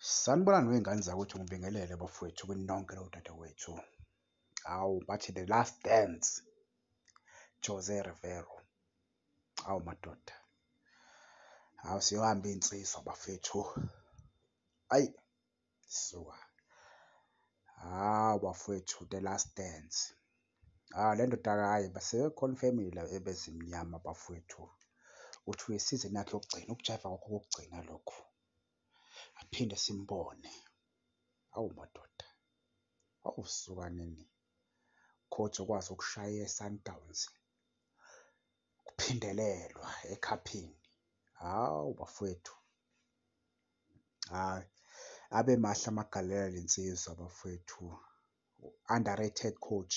Sanibonani wey'ngane zakwethu, ngibingelele bafowethu kini nonke lodadewethu. Hawu, bathi the last dance, Jose Rivero. Hawu madoda, hawu siyohamba iy'nsizwa bafethu. Ayi, suka. Hawu bafowethu, the last dance. Le ndoda hhayi base-confirm-ile la ebezimnyama bafowethu ukuthi isizini yakhe yokugcina, ukujayiva kwakhe kokugcina lokhu. Aphinde simbone. Hawu madoda, hawu suka nini. Coach okwazi ukushaya e-Sundowns, kuphindelelwa ekhaphini. Hawu bafowethu, hhayi abe mahle amagalelo ensizwa bafowethu. Underrated coach,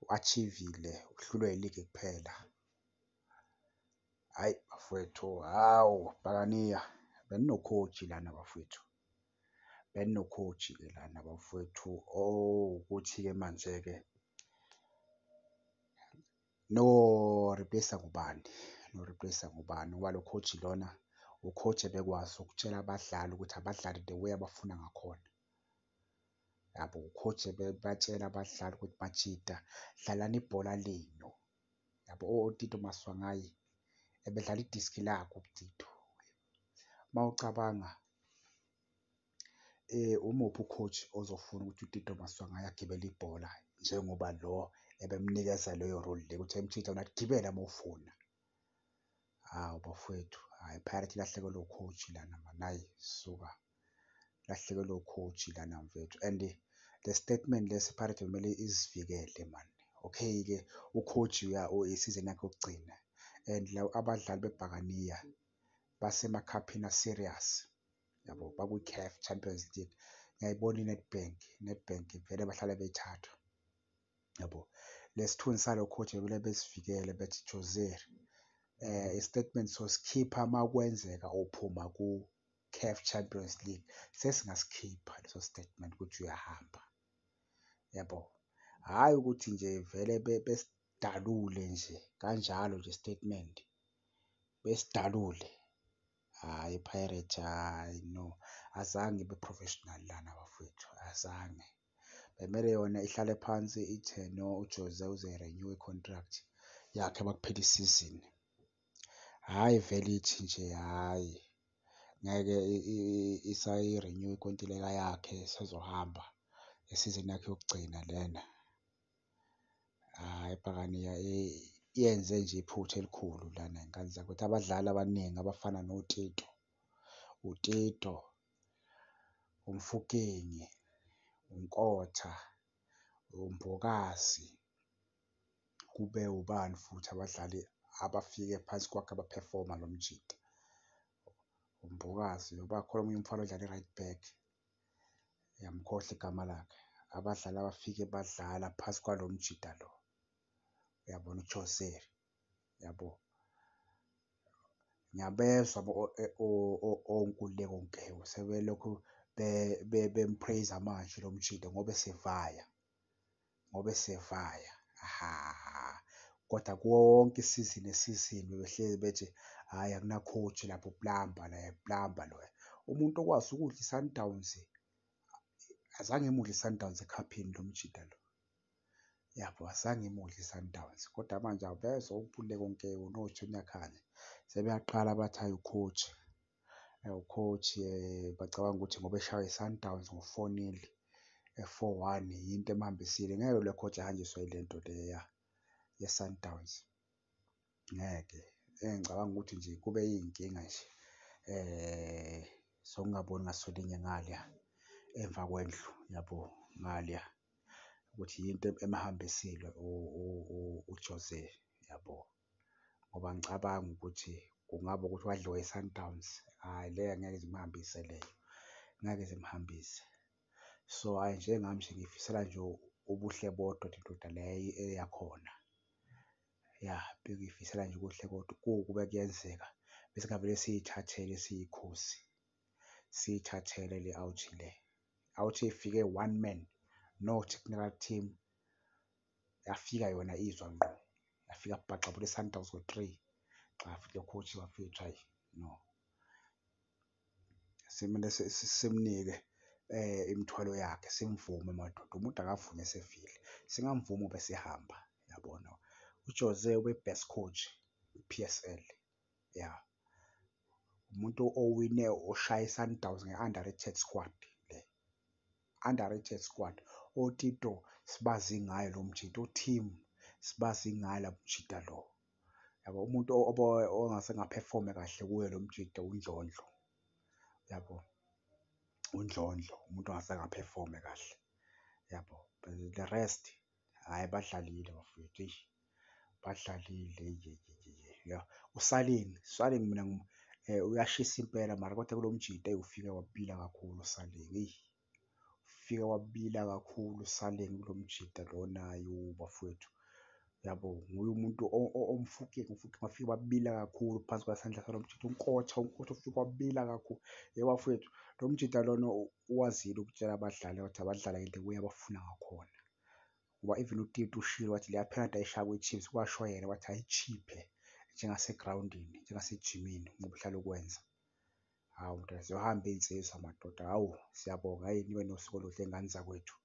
u-achieve-ile uhlulwe iligi kuphela. Hhayi bafowethu, hawu Bhakaniya, benino-coach lana bafowethu, benino-coach-ke lana bafowethu. Ukuthi-ke manje-ke no-replace-a ngubani, no-replace-a ngubani ngoba lo coach lona u-coach ebekwazi ukutshela abadlali ukuthi abadlali the way abafuna ngakhona. Yabo, u-coach ebebatshela abadlali ukuthi majida dlalani ibhola lenu. Yabo, oTito Maswanganyi ebedlala idiski lakhe uTito. Uma ucabanga umuphi u-coach ozofuna ukuthi uTito Maswanganyi agibele ibhola njengoba lo ebemnikeza leyo role le ukuthi Mtshitha wena gibela uma ufuna. Hawu bafowethu, hhayi Pirates ilahlekelwe u-coach lana mani, hhayi suka, ilahlekelwe u-coach lana mfethu. And le statement lesi i-Pirates kumele izivikele mani. Okay-ke u-coach isizini yakhe yokugcina and abadlali beBhakaniya basemakhaphini a-serious. Yabo, bakwi-CAF Champions League. Ngiyayibona i-Nedbank vele bahlala beyithatha. Yabo, lesithunzi salo coach kumele besivikele bethi Jose, i-statement sosikhipha uma kwenzeka uphuma ku-CAF Champions League, sesingasikhipha leso statement ukuthi uyahamba. Yabo, hhayi ukuthi nje vele besidalule nje kanjalo nje statement, besidalule. Hhayi i-Pirates, hhayi no, azange ibe professional lana bafowethu, azange. Bekumele yona ihlale phansi ithi no, uJose uze-renew i-contract yakhe uma kuphela isizini. Hhayi vele ithi nje hhayi ngeke isayi-renew inkontileka yakhe, sezohamba esizini yakhe yokugcina lena. Hhayi Bhakaniya yenze nje iphutha elikhulu lana iy'ngane zakwethu. Abadlali abaningi abafana noTito, uTito, uMofokeng, uNkotha, uMbokazi, kube ubani futhi abadlali abafike phansi kwakhe abaphefoma lo Mjida. uMbokazi, bakhona omunye umfana odlala i-right back, ngiyamkhohlwa igama lakhe. Abadlali abafike badlala phansi kwalo Mjida lo, uyabona uJose. Yabo, ngiyabezwa onkululeko Nkewu sebelokhu bempraise-a manje lo Mjida ngoba esevaya. Kodwa kuwo wonke isizini nesizini bebehlezi bethi hhayi akuna-coach lapho, plumber loya. Umuntu okwazi ukudla i-Sundowns, azange imudle i-Sundowns ekhaphini lo Mjida lo. Yabo, azange imudle i-Sundowns kodwa manje awubezwa uNkululeko Nkewu no-Junior Khanye sebeyaqala bathi hhayi u-coach, u-coach bacabanga ukuthi ngoba eshawe i-Sundowns ngo-4-0, 4-1 yinto emhambisile. Ngeke lo coach ahanjiswe yile nto leya ye-Sundowns, ngeke. Ngicabanga ukuthi nje kube yinkinga nje zokungaboni ngasolinye ngaliya emva kwendlu, yabo, ngaliya ukuthi yinto emhambisile uJose, yabo, ngoba ngicabanga ukuthi kungaba ukuthi wadliwa i-Sundowns. Hhayi leyo angeke zimhambise leyo, ngeke zimhambise. So hhayi njengami nje ngiyifisela nje ubuhle bodwa le ndoda leyo eyakhona. Ya, ngiyifisela nje ubuhle kodwa kube kuyenzeka besingavele siyithathele siyikhosi, siyithathele le-out le. Out ifike one man, no technical team, yafika yona izwa ngqo, yafika bhaxabula i-Sundowns ngo-3. Xa lo coach wafika ethi hhayi no. Simele simnike imithwalo yakhe, simvume madoda, umuntu akavune esefile. Singamvumi bese ehamba, yabona. UJose ube-best coach i-P_S_L, ya. Umuntu owine, oshaya i-Sundowns nge-underrated squad le, underrated squad. OTito sibazi ngaye lo mjito, uTeam sibazi ngaye lo mjida lo, yabo. Umuntu ongase ngaphefome kahle kuyo lo mjida uNdlondlo, yabo. UNdlondlo umuntu ongazange aphefome kahle, yabo. But the rest, hhayi badlalile bafowethu, eyi badlalile ya. USalling mina uyashisa impela mara kodwa kulo mjito eyi ufike wabila kakhulu uSalling, eyi ufike wabila kakhulu uSalling kulo mjida lona, yo bafowethu, yabo. Nguye umuntu omfukeng bafike babila kakhulu phansi kwesandla salo mjida. UNkotha ufike wabila kakhulu, yebo bafowethu. Lo mjida lona ukwazile ukutshela abadlali ukuthi abadlale ngendlela okumele bafuna ngakhona, ngoba even uTito ushilo wathi leya penalty ayishaya kwi-Chiefs kwashiwo yena wathi ayichiphe njengasegrawundini, njengasejimini ngoba uhlala ukwenza. Hawu, ziyohamba iy'nsizwa madoda, hawu siyabonga, hhayi nibe nosuku oluhle ngane zakwethu.